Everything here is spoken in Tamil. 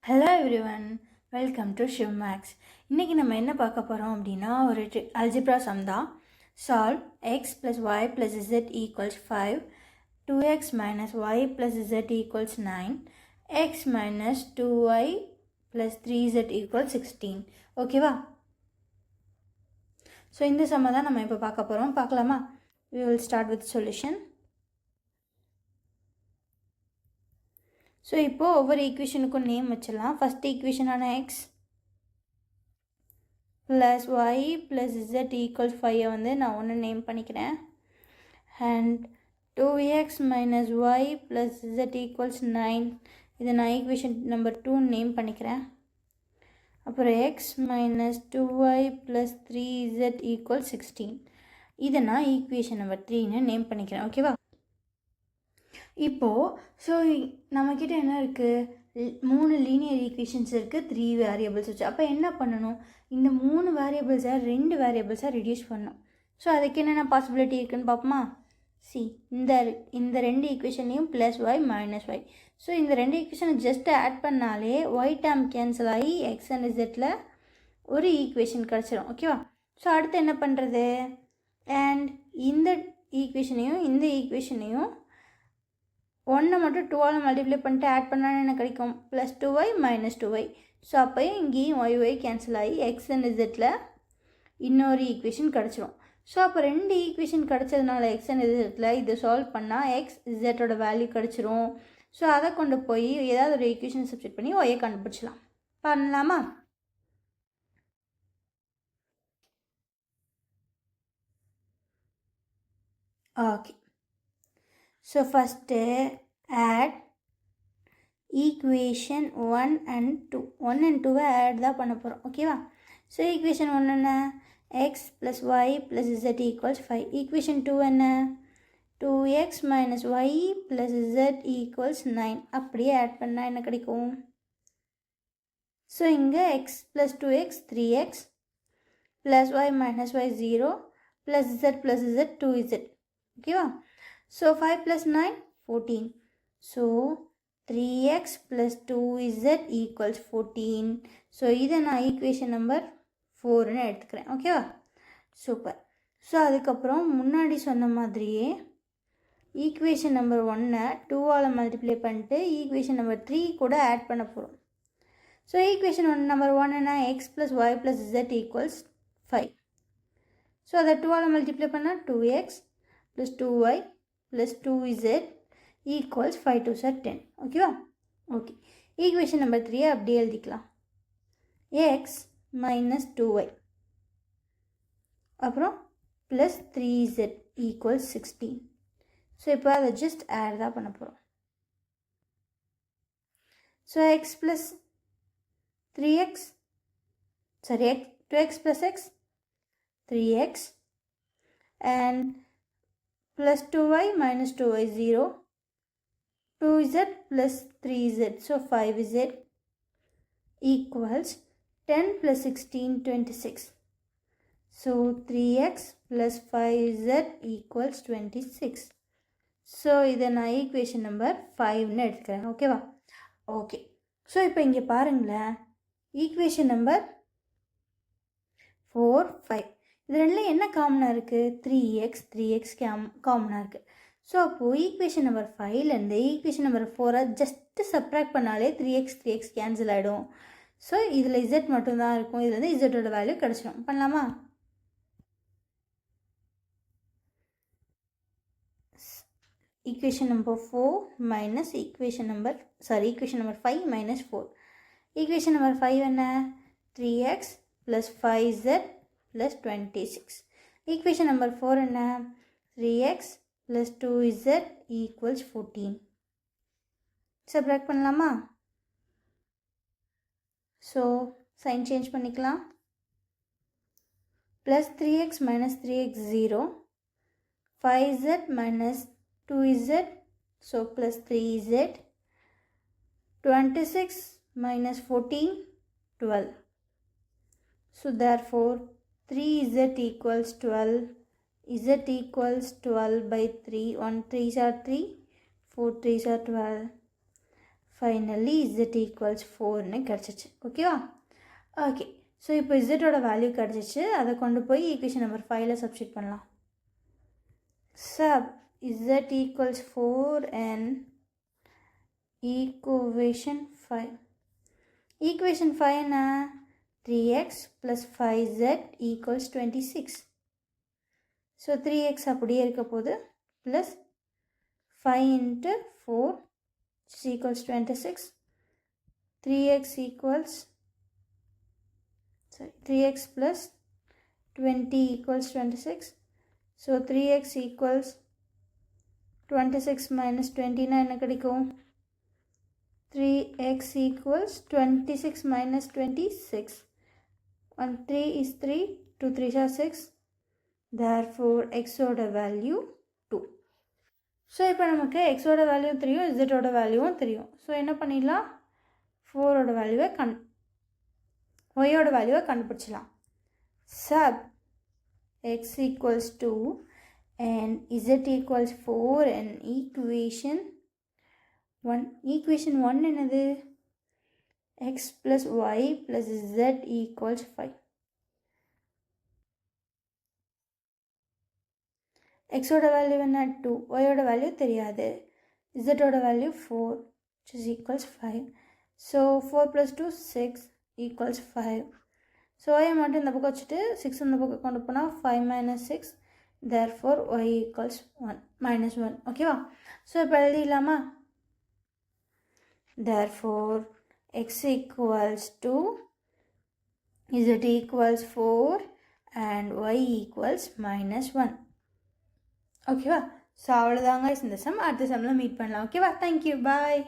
Hello everyone, welcome to Shiva Maths. இன்னைக்கு நம்ம என்ன பார்க்க போறோம் அப்படினா ஒரு algebra sum தான். Solve x plus y plus z equals 5, 2x minus y plus z equals 9, x minus 2y plus 3z equals 16. ஓகேவா? ஸோ இந்த சம்மை தான் நம்ம இப்போ பார்க்க போகிறோம். பார்க்கலாமா? We will start with solution. So இப்போது ஒவ்வொரு ஈக்குவேஷனுக்கும் நேம் வச்சிடலாம். ஃபஸ்ட் ஈக்குவேஷனான X plus Y plus Z equals 5 வந்து நான் ஒன்று நேம் பண்ணிக்கிறேன். And 2x minus Y plus Z equals 9 இதை நான் ஈக்குவேஷன் நம்பர் 2 நேம் பண்ணிக்கிறேன். அப்புறம் X minus 2y plus 3z equal 16 இதை நான் ஈக்குவேஷன் நம்பர் 3ன்னு நேம் பண்ணிக்கிறேன். ஓகேவா? இப்போது ஸோ நம்மக்கிட்ட என்ன இருக்குது, 3 லீனியர் ஈக்குவேஷன்ஸ் இருக்குது, 3 வேரியபிள்ஸ் வச்சு. அப்போ என்ன பண்ணணும், இந்த 3 வேரியபிள்ஸை 2 வேரியபிள்ஸாக ரெடியூஸ் பண்ணணும். ஸோ அதுக்கு என்னென்ன பாசிபிலிட்டி இருக்குதுன்னு பார்ப்போமா? இந்த 2 ஈக்குவேஷன்லையும் plus Y minus Y. So இந்த 2 ஈக்குவேஷனை ஜஸ்ட் ஆட் பண்ணாலே ஒய் டேர்ம் கேன்சல் ஆகி எக்ஸ் அண்ட் இசட்டில் ஒரு ஈக்குவேஷன் கிடச்சிரும். ஓகேவா? ஸோ அடுத்து என்ன பண்ணுறது, அண்ட் இந்த ஈக்குவேஷனையும் இந்த ஈக்குவேஷனையும் 1 மட்டும் 2ஆல் மல்டிப்ளை பண்ணிட்டு ஆட் பண்ணால் என்ன கிடைக்கும், plus 2y minus 2y. So அப்போயும் இங்கேயும் ஒய் கேன்சல் ஆகி எக்ஸ் அண்ட் இசட்டில் இன்னொரு ஈக்குவேஷன் கிடச்சிரும். ஸோ அப்போ 2 ஈக்குவேஷன் கிடச்சதுனால எக்ஸ் அண்ட் இசட்டில் இதை சால்வ் பண்ணால் எக்ஸ் இசட்டோட வேல்யூ கிடச்சிரும். ஸோ அதை கொண்டு போய் ஏதாவது ஒரு ஈக்குவேஷன் சப்ஸ்டிட் பண்ணி ஒய்யை கண்டுபிடிச்சலாம். பண்ணலாமா? Okay. So first add equation 1 and 2. 1 and 2 add தான் பண்ண போகிறோம். ஓகேவா? ஸோ equation 1 என்ன, x plus y plus z equals 5. equation 2 என்ன, 2x minus y plus z equals 9. அப்படியே ஆட் பண்ணால் என்ன கிடைக்கும், ஸோ இங்கே x plus 2x 3x plus y minus y 0 plus z 2z. ஓகேவா? So 5 plus 9, 14. So 3x plus 2z equals 14. So இதை நான் ஈக்குவேஷன் நம்பர் 4ன்னு எடுத்துக்கிறேன். ஓகேவா? சூப்பர். ஸோ அதுக்கப்புறம் முன்னாடி சொன்ன மாதிரியே ஈக்குவேஷன் நம்பர் 1-ஐ 2ஆல் மல்டிப்ளை பண்ணிட்டு ஈக்குவேஷன் நம்பர் 3 கூட ஆட் பண்ண போகிறோம். ஸோ ஈக்குவேஷன் நம்பர் 1 என்ன, x plus Y plus z equals 5. So அதை 2ஆல் மல்டிப்ளை பண்ணால் 2x plus 2y plus 2z equals 5 to 10. ஓகேவா? ஓகே. ஈக்குவேஷன் நம்பர் 3 அப்படியே எழுதிக்கலாம். x minus 2y அப்புறம் plus 3z equals 16. ஸோ இப்போ அதை ஜஸ்ட் ஆட் தான் பண்ண போகிறோம். So x plus 3x, sorry, 2x plus x, 3x and plus 2y minus 2y 0, 2z plus 3z, so 5z equals 10 plus 16 26. So 3x plus 5z equals 26. So இதை நான் ஈக்குவேஷன் நம்பர் 5ன்னு எடுத்துக்கிறேன். ஓகேவா? ஓகே. ஸோ இப்போ இங்கே பாருங்களேன், ஈக்குவேஷன் நம்பர் 4 5 இது ரெண்டில் என்ன காமனாக இருக்குது, 3x காமனாக இருக்குது. ஸோ அப்போது ஈக்குவேஷன் நம்பர் 5லேருந்து ஈக்குவேஷன் நம்பர் 4-ஐ ஜஸ்ட்டு சப்ராக்ட் பண்ணாலே 3x கேன்சல் ஆகிடும். ஸோ இதில் z மட்டும்தான் இருக்கும், இதுலேருந்து இசட்டோட வேல்யூ கிடச்சிடும். பண்ணலாமா? Equation number 4 minus equation number 5 minus 4. Equation number 5 என்ன, 3x plus 5z plus 26. Equation number 4 என்ன, 3x plus 2z equals 14. Subtract பண்ணலாமா? So sign change பண்ணிக்கலாம். Plus 3x minus 3x 0, 5z minus 2z, so plus 3z, 26 minus 14 12. So therefore 3z equals 12, z equals 12 by 3, 1 3s are 3, 4 3s are 12, finally z equals 4ன்னு கிடச்சிச்சு. ஓகேவா? ஓகே. ஸோ இப்போ z-ஓட வேல்யூ கிடச்சிச்சு. அதை கொண்டு போய் ஈக்குவேஷன் நம்பர் 5ல் சப்ஸ்டிட் பண்ணலாம். Sub z equals 4 and equation 5. Equation 5 na 3x plus 5z equals 26. So 3x அப்படியே இருக்க போது plus 5 into 4 which is equals 26. 3x equals 3x plus 20 equals 26. So 3x equals 26 minus 29 கிடைக்கும். 3x equals 26 minus 26. 1 3 is 3, 2 3 are 6. Therefore x-ஓட value 2. So இப்போ நமக்கு x-ஓட வேல்யூ தெரியும், z-ஓட வேல்யூவும் தெரியும். ஸோ என்ன பண்ணிடலாம், 4ஓட வேல்யூவை y-ஓட வேல்யூவை கண்டுபிடிச்சலாம். Sub x equals 2 and z equals 4 and equation 1. Equation 1 என்னது, x plus y plus z equals 5. x-ஓட value என்ன 2, y-ஓட வேல்யூ தெரியாது, z-ஓட value 4 which is equals 5. So 4 plus 2 6 equals 5. So y மட்டும் இந்த பக்கம் வச்சுட்டு 6 இந்த பக்கம் கொண்டு போனால் 5 minus 6. Therefore y equals 1 minus 1. ஓகேவா? ஸோ இப்போ எழுதிடலாமா? Therefore x equals 2, z equals 4 and y equals minus 1. ஓகேவா? ஸோ அவ்வளோதாங்க இந்த சம். அடுத்த சம்மில் மீட் பண்ணலாம். ஓகேவா? தேங்க்யூ. பாய்.